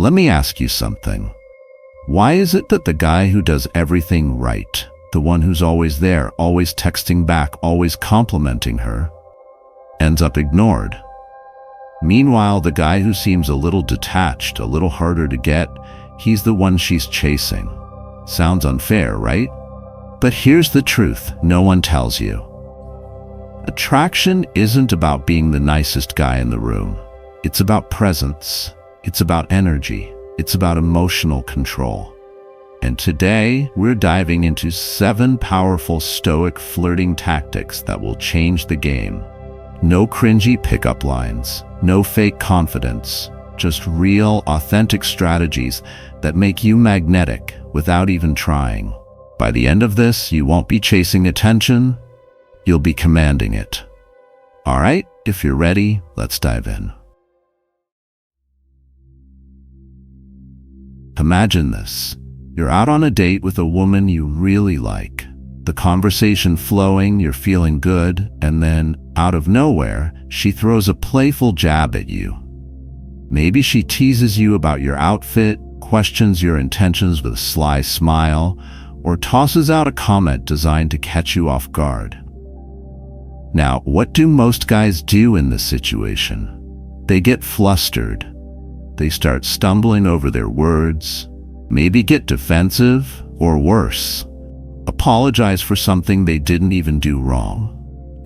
Let me ask you something. Why is it that the guy who does everything right, the one who's always there, always texting back, always complimenting her, ends up ignored? Meanwhile, the guy who seems a little detached, a little harder to get, he's the one she's chasing. Sounds unfair, right? But here's the truth no one tells you. Attraction isn't about being the nicest guy in the room. It's about presence. It's about energy. It's about emotional control. And today, we're diving into 7 powerful Stoic flirting tactics that will change the game. No cringy pickup lines, no fake confidence, just real, authentic strategies that make you magnetic without even trying. By the end of this, you won't be chasing attention, you'll be commanding it. All right, if you're ready, let's dive in. Imagine this. You're out on a date with a woman you really like. The conversation flowing, you're feeling good, and then, out of nowhere, she throws a playful jab at you. Maybe she teases you about your outfit, questions your intentions with a sly smile, or tosses out a comment designed to catch you off guard. Now, what do most guys do in this situation? They get flustered. They start stumbling over their words, maybe get defensive, or worse, apologize for something they didn't even do wrong.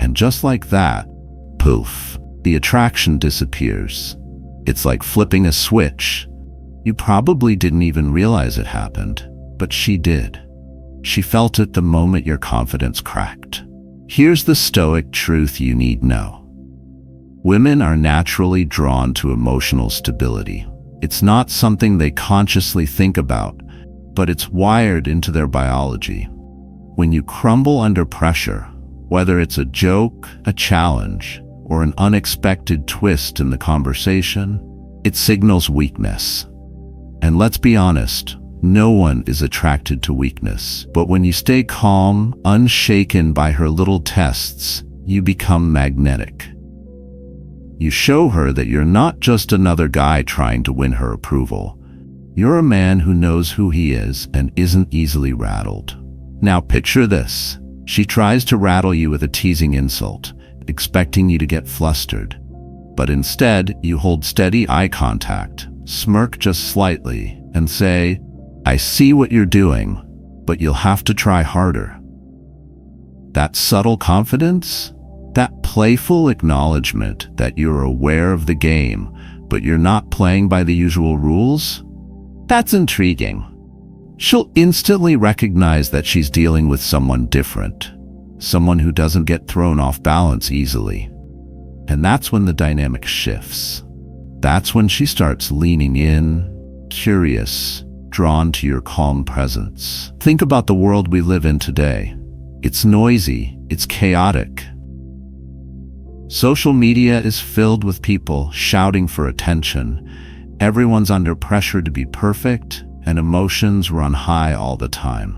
And just like that, poof, the attraction disappears. It's like flipping a switch. You probably didn't even realize it happened, but she did. She felt it the moment your confidence cracked. Here's the Stoic truth you need to know. Women are naturally drawn to emotional stability. It's not something they consciously think about, but it's wired into their biology. When you crumble under pressure, whether it's a joke, a challenge, or an unexpected twist in the conversation, it signals weakness. And let's be honest, no one is attracted to weakness. But when you stay calm, unshaken by her little tests, you become magnetic. You show her that you're not just another guy trying to win her approval. You're a man who knows who he is and isn't easily rattled. Now picture this. She tries to rattle you with a teasing insult, expecting you to get flustered. But instead, you hold steady eye contact, smirk just slightly, and say, "I see what you're doing, but you'll have to try harder." That subtle confidence, that playful acknowledgement that you're aware of the game, but you're not playing by the usual rules, that's intriguing. She'll instantly recognize that she's dealing with someone different, someone who doesn't get thrown off balance easily. And that's when the dynamic shifts. That's when she starts leaning in, curious, drawn to your calm presence. Think about the world we live in today. It's noisy, it's chaotic. Social media is filled with people shouting for attention. Everyone's under pressure to be perfect, and emotions run high all the time.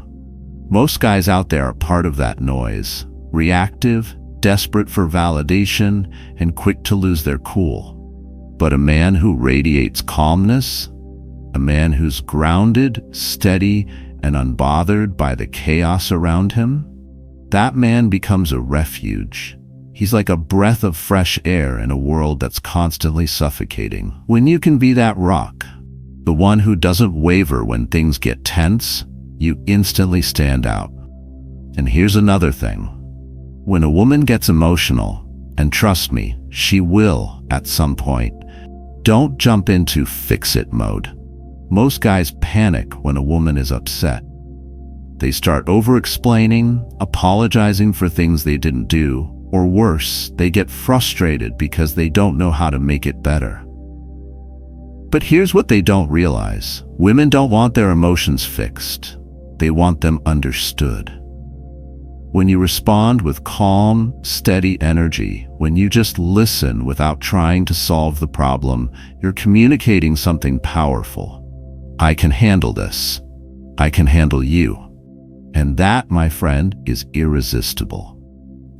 Most guys out there are part of that noise, reactive, desperate for validation, and quick to lose their cool. But a man who radiates calmness, a man who's grounded, steady, and unbothered by the chaos around him, that man becomes a refuge. He's like a breath of fresh air in a world that's constantly suffocating. When you can be that rock, the one who doesn't waver when things get tense, you instantly stand out. And here's another thing. When a woman gets emotional, and trust me, she will at some point, don't jump into fix-it mode. Most guys panic when a woman is upset. They start over-explaining, apologizing for things they didn't do, or worse, they get frustrated because they don't know how to make it better. But here's what they don't realize. Women don't want their emotions fixed. They want them understood. When you respond with calm, steady energy, when you just listen without trying to solve the problem, you're communicating something powerful. I can handle this. I can handle you. And that, my friend, is irresistible.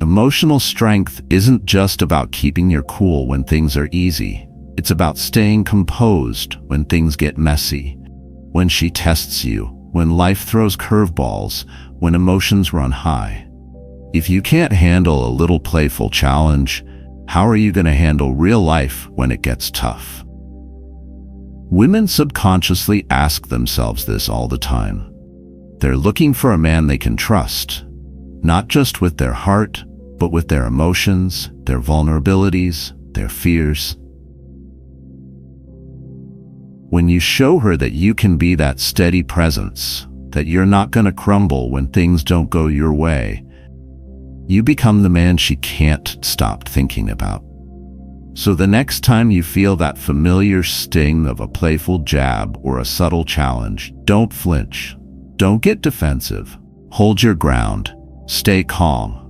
Emotional strength isn't just about keeping your cool when things are easy. It's about staying composed when things get messy, when she tests you, when life throws curveballs, when emotions run high. If you can't handle a little playful challenge, how are you going to handle real life when it gets tough? Women subconsciously ask themselves this all the time. They're looking for a man they can trust, not just with their heart, but with their emotions, their vulnerabilities, their fears. When you show her that you can be that steady presence, that you're not going to crumble when things don't go your way, you become the man she can't stop thinking about. So the next time you feel that familiar sting of a playful jab or a subtle challenge, don't flinch. Don't get defensive. Hold your ground. Stay calm.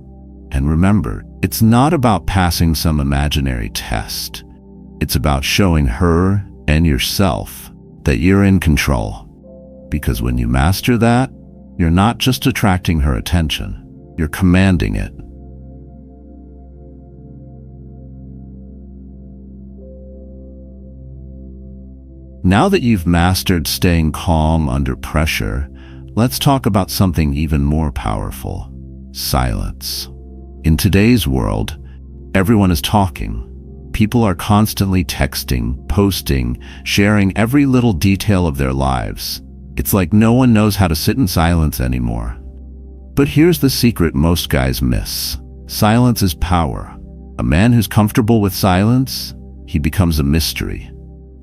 And remember, it's not about passing some imaginary test. It's about showing her and yourself that you're in control. Because when you master that, you're not just attracting her attention, you're commanding it. Now that you've mastered staying calm under pressure, let's talk about something even more powerful: silence. In today's world, everyone is talking. People are constantly texting, posting, sharing every little detail of their lives. It's like no one knows how to sit in silence anymore. But here's the secret most guys miss. Silence is power. A man who's comfortable with silence, he becomes a mystery.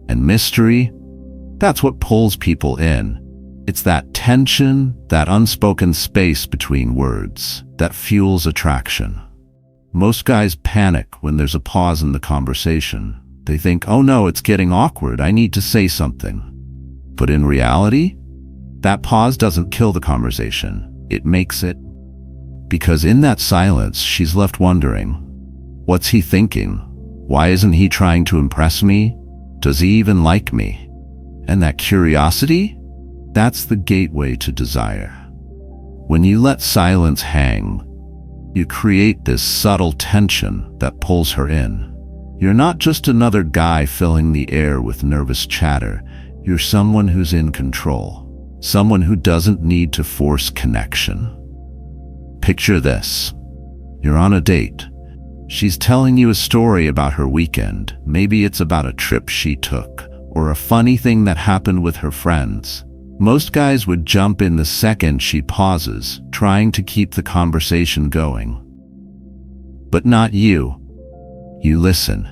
And mystery, that's what pulls people in. It's that tension, that unspoken space between words, that fuels attraction. Most guys panic when there's a pause in the conversation. They think, oh no, it's getting awkward, I need to say something. But in reality, that pause doesn't kill the conversation. It makes it. Because in that silence, she's left wondering, what's he thinking? Why isn't he trying to impress me? Does he even like me? And that curiosity, that's the gateway to desire. When you let silence hang, you create this subtle tension that pulls her in. You're not just another guy filling the air with nervous chatter. You're someone who's in control, someone who doesn't need to force connection. Picture this. You're on a date. She's telling you a story about her weekend. Maybe it's about a trip she took, or a funny thing that happened with her friends. Most guys would jump in the second she pauses, trying to keep the conversation going. But not you. You listen.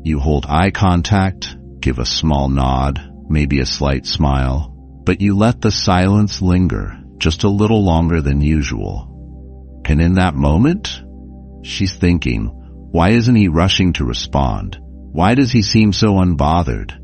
You hold eye contact, give a small nod, maybe a slight smile, but you let the silence linger just a little longer than usual. And in that moment, she's thinking, why isn't he rushing to respond? Why does he seem so unbothered?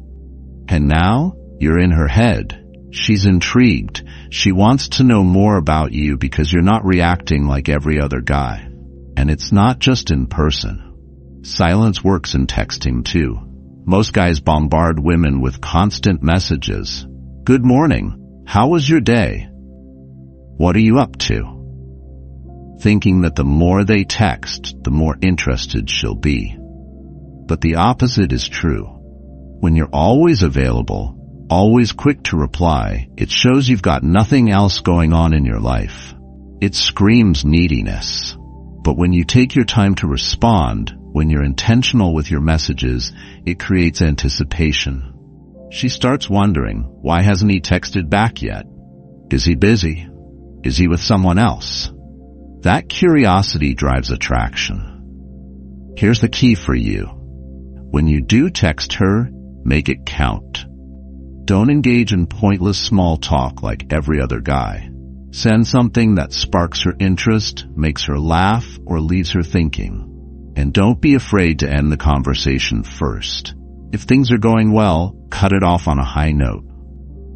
And now, you're in her head. She's intrigued. She wants to know more about you because you're not reacting like every other guy. And it's not just in person. Silence works in texting too. Most guys bombard women with constant messages. Good morning. How was your day? What are you up to? Thinking that the more they text, the more interested she'll be. But the opposite is true. When you're always available, always quick to reply, it shows you've got nothing else going on in your life. It screams neediness. But when you take your time to respond, when you're intentional with your messages, it creates anticipation. She starts wondering, why hasn't he texted back yet? Is he busy? Is he with someone else? That curiosity drives attraction. Here's the key for you. When you do text her, make it count. Don't engage in pointless small talk like every other guy. Send something that sparks her interest, makes her laugh, or leaves her thinking. And don't be afraid to end the conversation first. If things are going well, cut it off on a high note.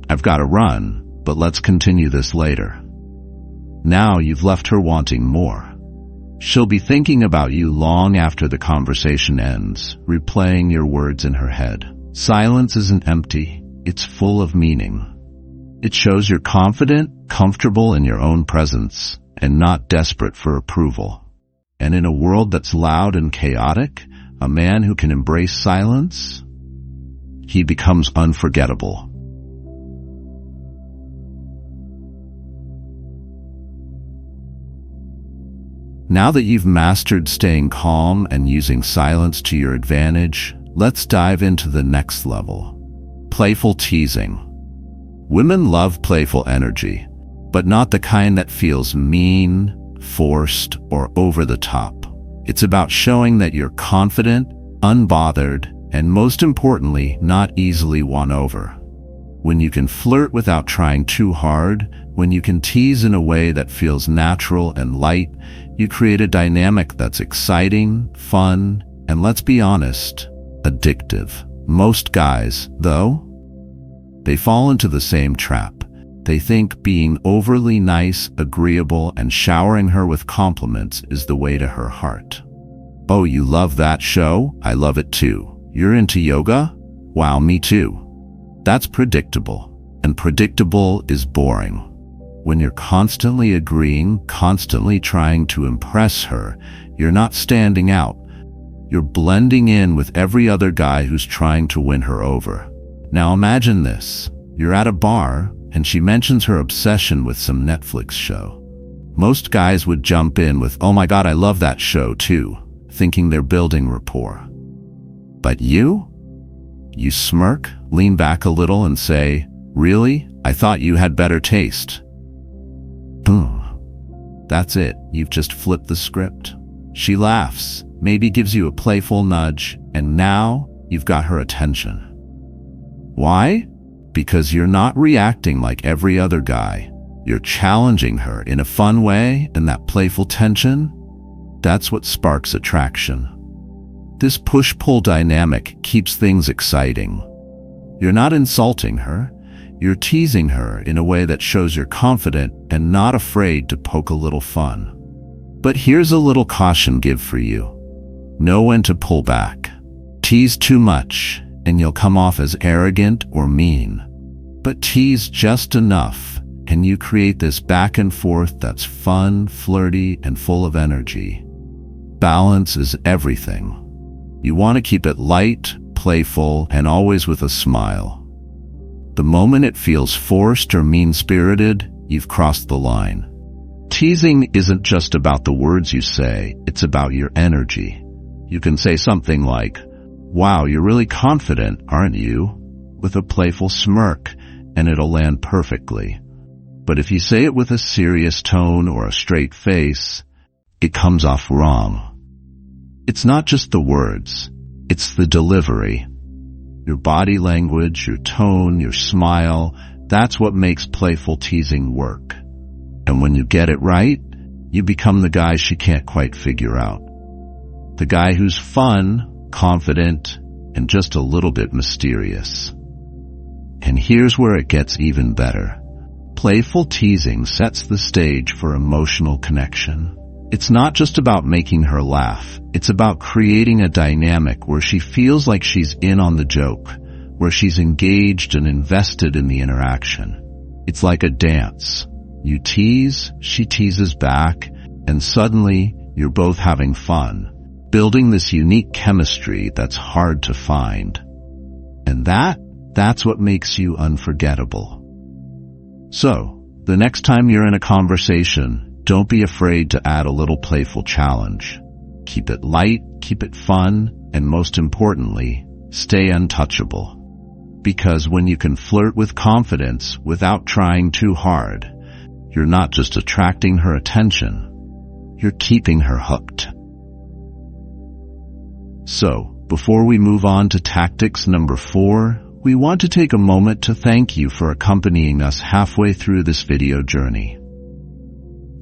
I've got to run, but let's continue this later. Now you've left her wanting more. She'll be thinking about you long after the conversation ends, replaying your words in her head. Silence isn't empty. It's full of meaning. It shows you're confident, comfortable in your own presence, and not desperate for approval. And in a world that's loud and chaotic, A man who can embrace silence, he becomes unforgettable. Now that you've mastered staying calm and using silence to your advantage, let's dive into the next level. Playful teasing. Women love playful energy, but not the kind that feels mean, forced, or over the top. It's about showing that you're confident, unbothered, and most importantly, not easily won over. When you can flirt without trying too hard, when you can tease in a way that feels natural and light, you create a dynamic that's exciting, fun, and let's be honest, addictive. Most guys, though, they fall into the same trap. They think being overly nice, agreeable, and showering her with compliments is the way to her heart. Oh, you love that show? I love it too. You're into yoga? Wow, me too. That's predictable, and predictable is boring. When you're constantly agreeing, constantly trying to impress her, you're not standing out. You're blending in with every other guy who's trying to win her over. Now imagine this. You're at a bar, and she mentions her obsession with some Netflix show. Most guys would jump in with, "Oh my God, I love that show too," thinking they're building rapport. But you smirk, lean back a little and say, "Really? I thought you had better taste." Boom. That's it. You've just flipped the script. She laughs, maybe gives you a playful nudge, and now you've got her attention. Why? Because you're not reacting like every other guy. You're challenging her in a fun way, and that playful tension, that's what sparks attraction. This push-pull dynamic keeps things exciting. You're not insulting her. You're teasing her in a way that shows you're confident and not afraid to poke a little fun. But here's a little caution give for you. Know when to pull back. Tease too much, and you'll come off as arrogant or mean. But tease just enough, and you create this back and forth that's fun, flirty, and full of energy. Balance is everything. You want to keep it light, playful, and always with a smile. The moment it feels forced or mean-spirited, you've crossed the line. Teasing isn't just about the words you say, it's about your energy. You can say something like, "Wow, you're really confident, aren't you?" with a playful smirk, and it'll land perfectly. But if you say it with a serious tone or a straight face, it comes off wrong. It's not just the words, it's the delivery. Your body language, your tone, your smile, that's what makes playful teasing work. And when you get it right, you become the guy she can't quite figure out. The guy who's fun, confident, and just a little bit mysterious. And here's where it gets even better. Playful teasing sets the stage for emotional connection. It's not just about making her laugh. It's about creating a dynamic where she feels like she's in on the joke, where she's engaged and invested in the interaction. It's like a dance. You tease, she teases back, and suddenly you're both having fun, building this unique chemistry that's hard to find. And that's what makes you unforgettable. So, the next time you're in a conversation, don't be afraid to add a little playful challenge. Keep it light, keep it fun, and most importantly, stay untouchable. Because when you can flirt with confidence without trying too hard, you're not just attracting her attention, you're keeping her hooked. So, before we move on to tactics number 4, we want to take a moment to thank you for accompanying us halfway through this video journey.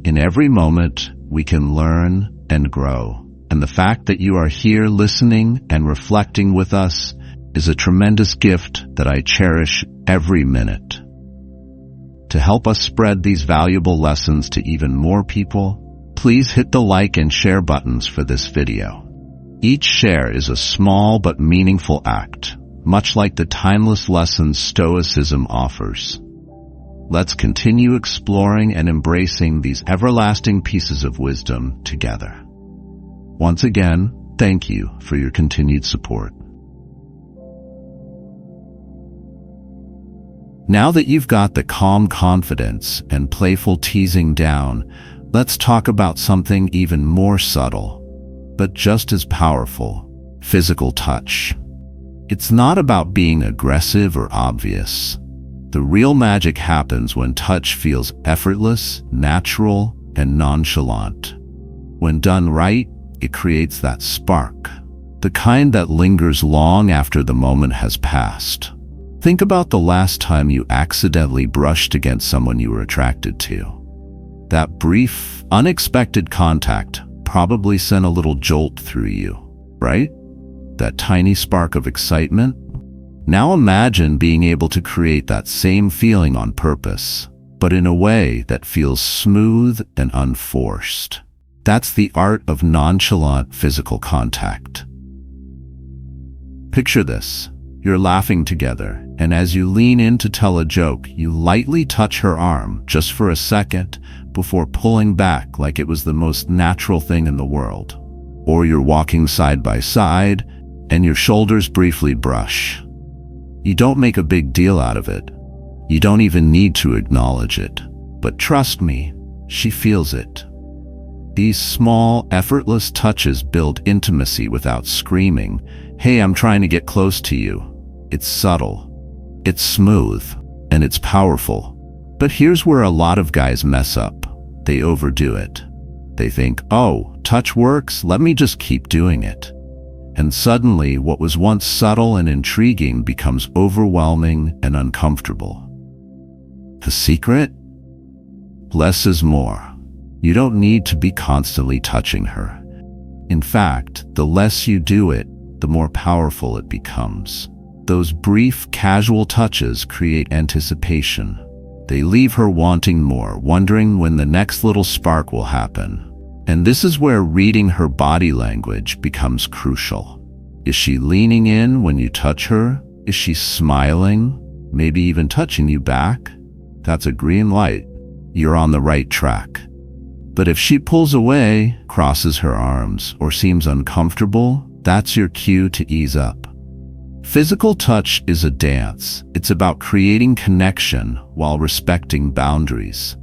In every moment, we can learn and grow, and the fact that you are here listening and reflecting with us is a tremendous gift that I cherish every minute. To help us spread these valuable lessons to even more people, please hit the like and share buttons for this video. Each share is a small but meaningful act, much like the timeless lessons Stoicism offers. Let's continue exploring and embracing these everlasting pieces of wisdom together. Once again, Thank you for your continued support. Now that you've got the calm confidence and playful teasing down, let's talk about something even more subtle, but just as powerful: physical touch. It's not about being aggressive or obvious. The real magic happens when touch feels effortless, natural, and nonchalant. When done right, it creates that spark, the kind that lingers long after the moment has passed. Think about the last time you accidentally brushed against someone you were attracted to. That brief, unexpected contact probably sent a little jolt through you, right? That tiny spark of excitement. Now imagine being able to create that same feeling on purpose, but in a way that feels smooth and unforced. That's the art of nonchalant physical contact. Picture this. You're laughing together, and as you lean in to tell a joke, you lightly touch her arm just for a second before pulling back like it was the most natural thing in the world. Or you're walking side by side, and your shoulders briefly brush. You don't make a big deal out of it. You don't even need to acknowledge it. But trust me, she feels it. These small, effortless touches build intimacy without screaming, "Hey, I'm trying to get close to you." It's subtle, it's smooth, and it's powerful. But here's where a lot of guys mess up. They overdo it. They think, "Oh, touch works, let me just keep doing it." And suddenly, what was once subtle and intriguing becomes overwhelming and uncomfortable. The secret? Less is more. You don't need to be constantly touching her. In fact, the less you do it, the more powerful it becomes. Those brief, casual touches create anticipation. They leave her wanting more, wondering when the next little spark will happen. And this is where reading her body language becomes crucial. Is she leaning in when you touch her? Is she smiling? Maybe even touching you back? That's a green light. You're on the right track. But if she pulls away, crosses her arms, or seems uncomfortable, that's your cue to ease up. Physical touch is a dance. It's about creating connection while respecting boundaries.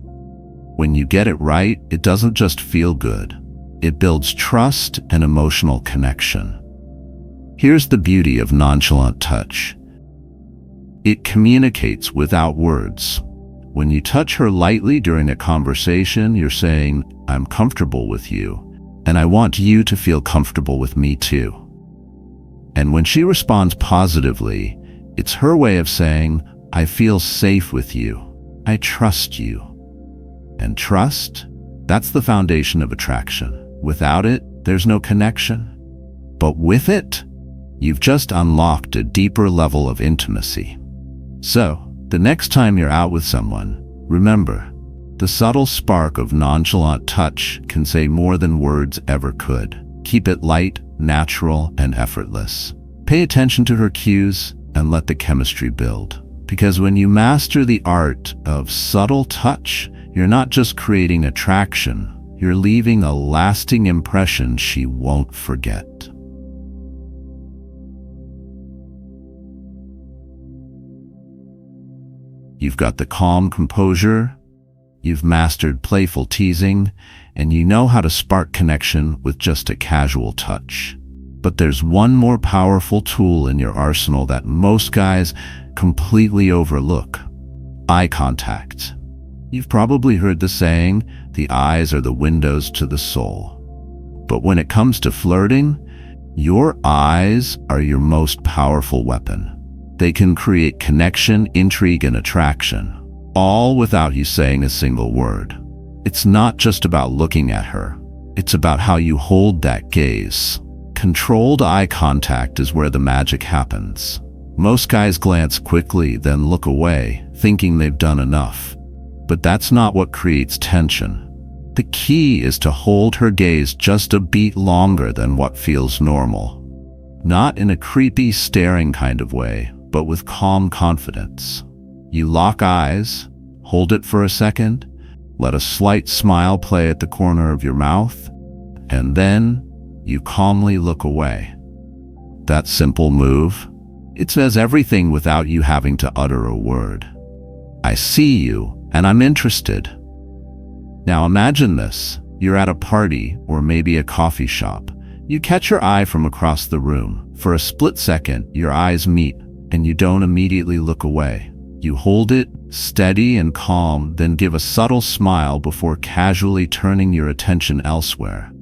When you get it right, it doesn't just feel good. It builds trust and emotional connection. Here's the beauty of nonchalant touch. It communicates without words. When you touch her lightly during a conversation, you're saying, "I'm comfortable with you, and I want you to feel comfortable with me too." And when she responds positively, it's her way of saying, "I feel safe with you. I trust you." And trust, that's the foundation of attraction. Without it, there's no connection. But with it, you've just unlocked a deeper level of intimacy. So, the next time you're out with someone, remember, the subtle spark of nonchalant touch can say more than words ever could. Keep it light, natural, and effortless. Pay attention to her cues and let the chemistry build. Because when you master the art of subtle touch, you're not just creating attraction, you're leaving a lasting impression she won't forget. You've got the calm composure, you've mastered playful teasing, and you know how to spark connection with just a casual touch. But there's one more powerful tool in your arsenal that most guys completely overlook: eye contact. You've probably heard the saying, the eyes are the windows to the soul. But when it comes to flirting, your eyes are your most powerful weapon. They can create connection, intrigue, and attraction, all without you saying a single word. It's not just about looking at her. It's about how you hold that gaze. Controlled eye contact is where the magic happens. Most guys glance quickly, then look away, thinking they've done enough. But that's not what creates tension. The key is to hold her gaze just a beat longer than what feels normal. Not in a creepy, staring kind of way, but with calm confidence. You lock eyes, hold it for a second, let a slight smile play at the corner of your mouth, and then You calmly look away. That simple move, it says everything without you having to utter a word. I see you, and I'm interested. Now imagine this. You're at a party or maybe a coffee shop. You catch her eye from across the room. For a split second, your eyes meet, and you don't immediately look away. You hold it, steady and calm, then give a subtle smile before casually turning your attention elsewhere.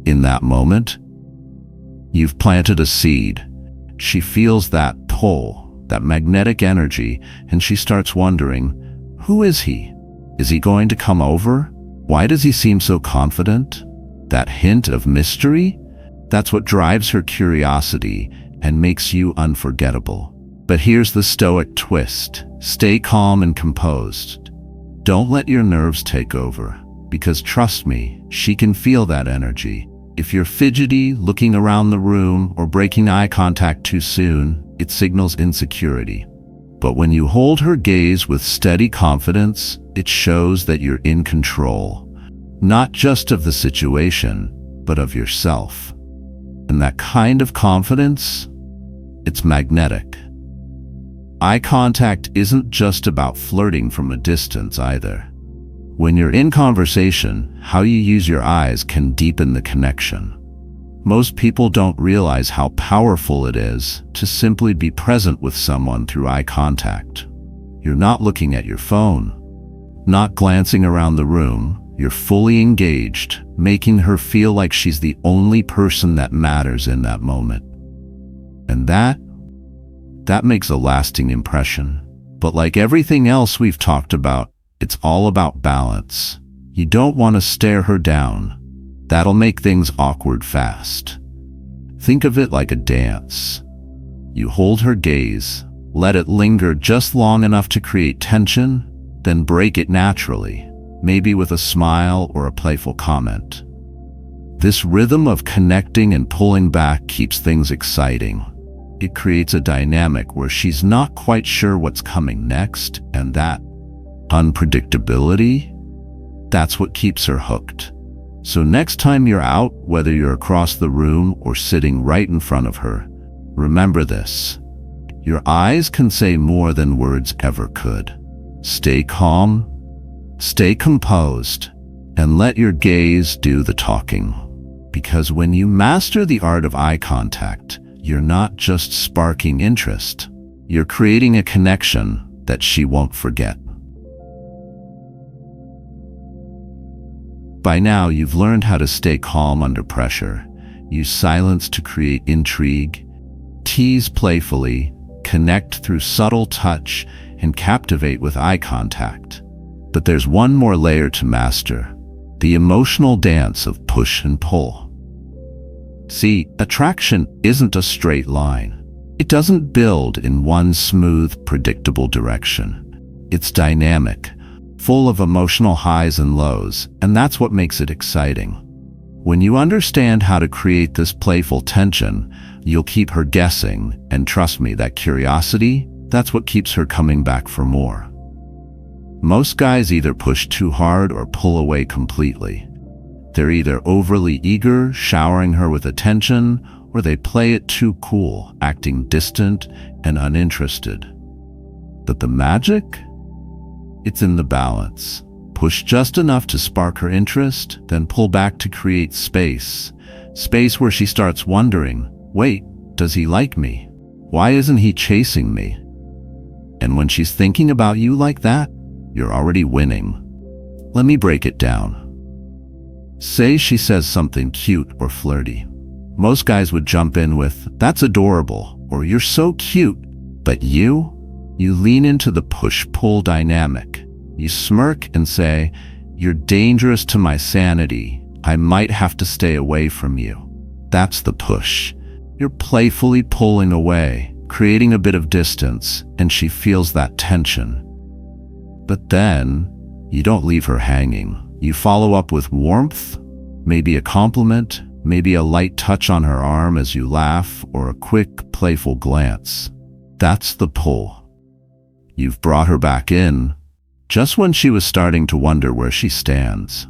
In that moment, you've planted a seed. She feels that pull, that magnetic energy, and she starts wondering, who is he? Is he going to come over? Why does he seem so confident? That hint of mystery? That's what drives her curiosity and makes you unforgettable. But here's the Stoic twist. Stay calm and composed. Don't let your nerves take over, because trust me, she can feel that energy. If you're fidgety, looking around the room, or breaking eye contact too soon, it signals insecurity. But when you hold her gaze with steady confidence, it shows that you're in control, not just of the situation, but of yourself. And that kind of confidence, it's magnetic. Eye contact isn't just about flirting from a distance either. When you're in conversation, how you use your eyes can deepen the connection. Most people don't realize how powerful it is to simply be present with someone through eye contact. You're not looking at your phone, not glancing around the room. You're fully engaged, making her feel like she's the only person that matters in that moment. And that makes a lasting impression. But like everything else we've talked about, it's all about balance. You don't want to stare her down. That'll make things awkward fast. Think of it like a dance. You hold her gaze, let it linger just long enough to create tension, then break it naturally, maybe with a smile or a playful comment. This rhythm of connecting and pulling back keeps things exciting. It creates a dynamic where she's not quite sure what's coming next, and that unpredictability, that's what keeps her hooked. So next time you're out, whether you're across the room or sitting right in front of her, remember this. Your eyes can say more than words ever could. Stay calm, stay composed, and let your gaze do the talking. Because when you master the art of eye contact, you're not just sparking interest. You're creating a connection that she won't forget. By now, you've learned how to stay calm under pressure, use silence to create intrigue, tease playfully, connect through subtle touch, and captivate with eye contact. But there's one more layer to master, the emotional dance of push and pull. See, attraction isn't a straight line. It doesn't build in one smooth, predictable direction. It's dynamic, full of emotional highs and lows, and that's what makes it exciting. When you understand how to create this playful tension, you'll keep her guessing, and trust me, that curiosity, that's what keeps her coming back for more. Most guys either push too hard or pull away completely. They're either overly eager, showering her with attention, or they play it too cool, acting distant and uninterested. But the magic? It's in the balance. Push just enough to spark her interest, then pull back to create space. Space where she starts wondering, wait, does he like me? Why isn't he chasing me? And when she's thinking about you like that, you're already winning. Let me break it down. Say she says something cute or flirty. Most guys would jump in with, that's adorable, or you're so cute. But you lean into the push-pull dynamic. You smirk and say, you're dangerous to my sanity. I might have to stay away from you. That's the push. You're playfully pulling away, creating a bit of distance, and she feels that tension. But then, you don't leave her hanging. You follow up with warmth, maybe a compliment, maybe a light touch on her arm as you laugh, or a quick, playful glance. That's the pull. You've brought her back in, just when she was starting to wonder where she stands.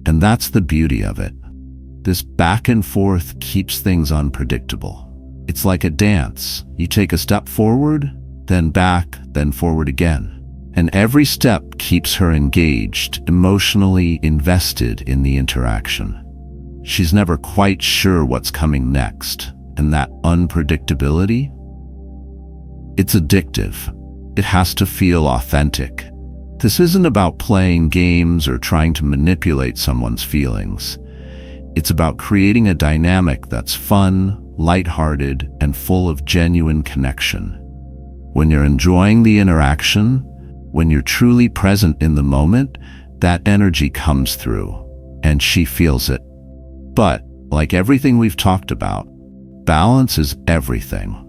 And that's the beauty of it. This back and forth keeps things unpredictable. It's like a dance. You take a step forward, then back, then forward again. And every step keeps her engaged, emotionally invested in the interaction. She's never quite sure what's coming next, and that unpredictability, it's addictive. It has to feel authentic. This isn't about playing games or trying to manipulate someone's feelings. It's about creating a dynamic that's fun, lighthearted, and full of genuine connection. When you're enjoying the interaction, when you're truly present in the moment, that energy comes through, and she feels it. But, like everything we've talked about, balance is everything.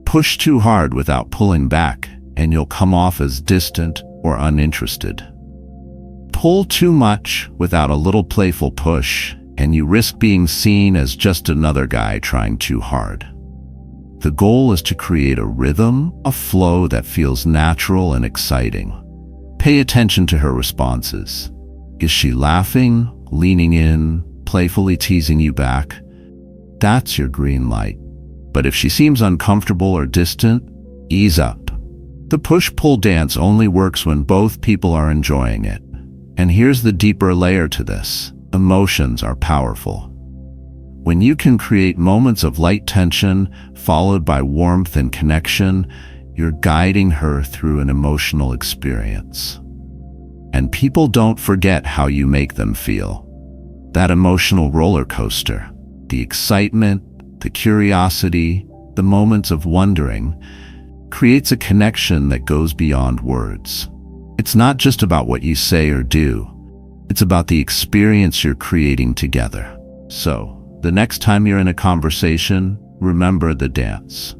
Push too hard without pulling back, and you'll come off as distant or uninterested. Pull too much without a little playful push, and you risk being seen as just another guy trying too hard. The goal is to create a rhythm, a flow that feels natural and exciting. Pay attention to her responses. Is she laughing, leaning in, playfully teasing you back? That's your green light. But if she seems uncomfortable or distant, ease up. The push-pull dance only works when both people are enjoying it. And here's the deeper layer to this. Emotions are powerful. When you can create moments of light tension followed by warmth and connection, you're guiding her through an emotional experience. And people don't forget how you make them feel. That emotional roller coaster, the excitement, the curiosity, the moments of wondering, creates a connection that goes beyond words. It's not just about what you say or do. It's about the experience you're creating together. So, the next time you're in a conversation, remember the dance.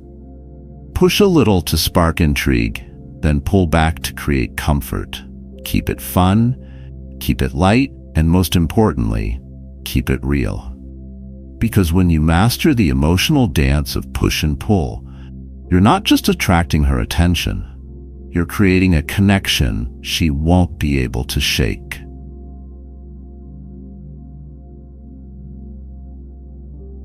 Push a little to spark intrigue, then pull back to create comfort. Keep it fun, keep it light, and most importantly, keep it real. Because when you master the emotional dance of push and pull, you're not just attracting her attention, you're creating a connection she won't be able to shake.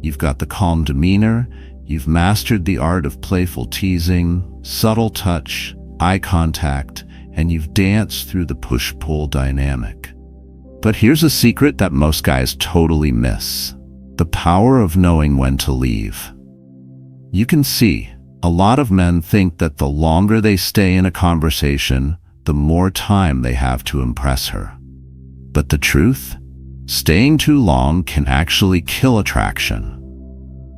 You've got the calm demeanor, you've mastered the art of playful teasing, subtle touch, eye contact, and you've danced through the push-pull dynamic. But here's a secret that most guys totally miss: the power of knowing when to leave. You can see, a lot of men think that the longer they stay in a conversation, the more time they have to impress her. But the truth? Staying too long can actually kill attraction.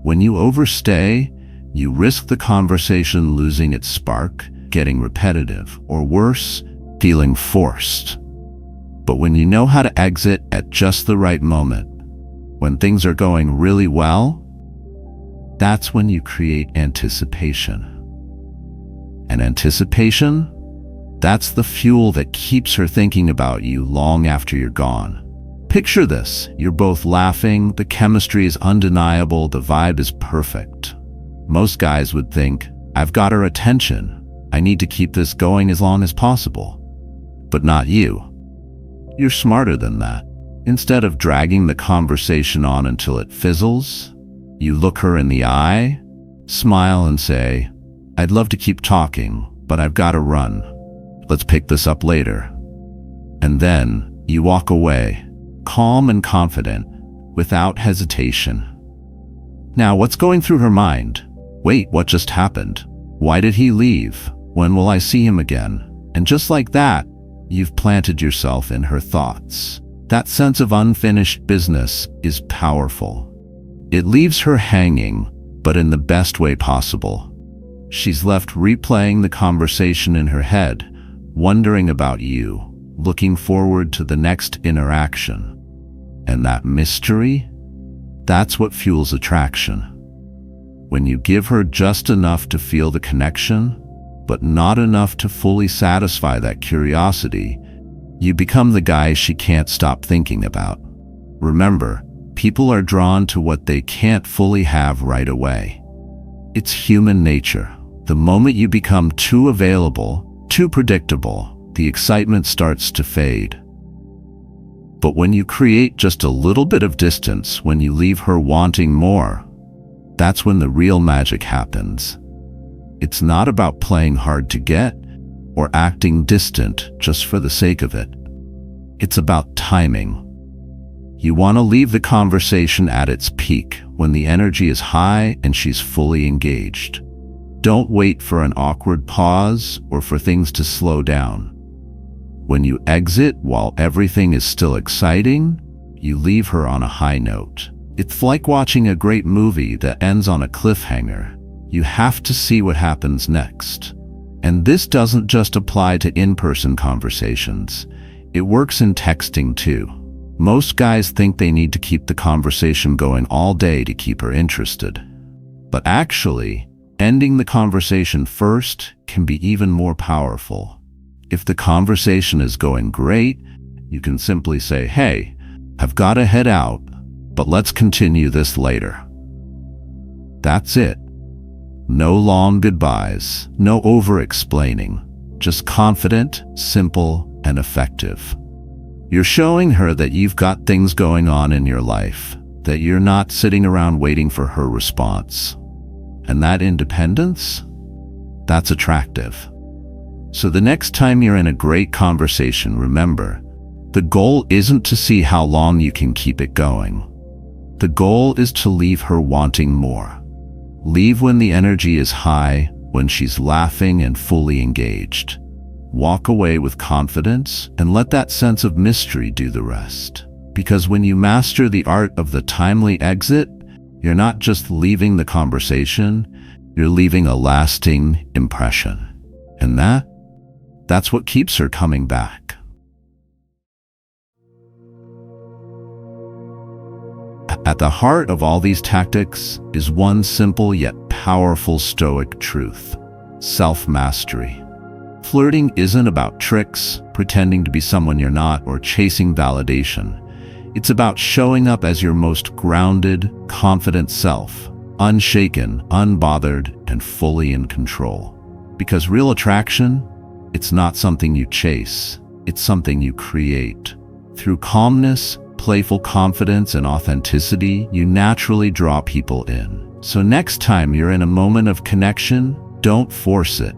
When you overstay, you risk the conversation losing its spark, getting repetitive, or worse, feeling forced. But when you know how to exit at just the right moment, when things are going really well, that's when you create anticipation. And anticipation? That's the fuel that keeps her thinking about you long after you're gone. Picture this, you're both laughing, the chemistry is undeniable, the vibe is perfect. Most guys would think, I've got her attention, I need to keep this going as long as possible. But not you. You're smarter than that. Instead of dragging the conversation on until it fizzles, you look her in the eye, smile and say, I'd love to keep talking, but I've got to run. Let's pick this up later. And then you walk away, calm and confident, without hesitation. Now, what's going through her mind? Wait, what just happened? Why did he leave? When will I see him again? And just like that, you've planted yourself in her thoughts. That sense of unfinished business is powerful. It leaves her hanging, but in the best way possible. She's left replaying the conversation in her head, wondering about you, looking forward to the next interaction. And that mystery? That's what fuels attraction. When you give her just enough to feel the connection, but not enough to fully satisfy that curiosity, you become the guy she can't stop thinking about. Remember, people are drawn to what they can't fully have right away. It's human nature. The moment you become too available, too predictable, the excitement starts to fade. But when you create just a little bit of distance, when you leave her wanting more, that's when the real magic happens. It's not about playing hard to get or acting distant just for the sake of it. It's about timing. You want to leave the conversation at its peak, when the energy is high and she's fully engaged. Don't wait for an awkward pause or for things to slow down. When you exit while everything is still exciting, you leave her on a high note. It's like watching a great movie that ends on a cliffhanger. You have to see what happens next. And this doesn't just apply to in-person conversations. It works in texting too. Most guys think they need to keep the conversation going all day to keep her interested. But actually, ending the conversation first can be even more powerful. If the conversation is going great, you can simply say, "Hey, I've got to head out, but let's continue this later." That's it. No long goodbyes, no over-explaining, just confident, simple, and effective. You're showing her that you've got things going on in your life, that you're not sitting around waiting for her response. And that independence, that's attractive. So the next time you're in a great conversation, remember, the goal isn't to see how long you can keep it going. The goal is to leave her wanting more. Leave when the energy is high, when she's laughing and fully engaged. Walk away with confidence and let that sense of mystery do the rest. Because when you master the art of the timely exit, you're not just leaving the conversation, you're leaving a lasting impression. And that's what keeps her coming back. At the heart of all these tactics is one simple yet powerful Stoic truth: self-mastery. Flirting isn't about tricks, pretending to be someone you're not, or chasing validation. It's about showing up as your most grounded, confident self, unshaken, unbothered, and fully in control. Because real attraction, it's not something you chase, it's something you create. Through calmness, playful confidence, and authenticity, you naturally draw people in. So next time you're in a moment of connection, don't force it.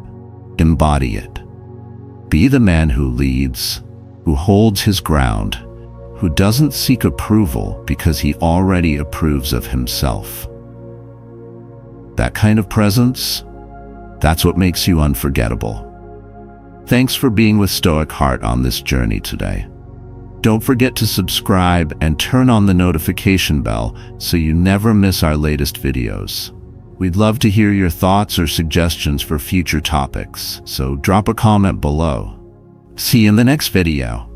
Embody it. Be the man who leads, who holds his ground, who doesn't seek approval because he already approves of himself. That kind of presence, that's what makes you unforgettable. Thanks for being with Stoic Heart on this journey today. Don't forget to subscribe and turn on the notification bell so you never miss our latest videos. We'd love to hear your thoughts or suggestions for future topics, so drop a comment below. See you in the next video.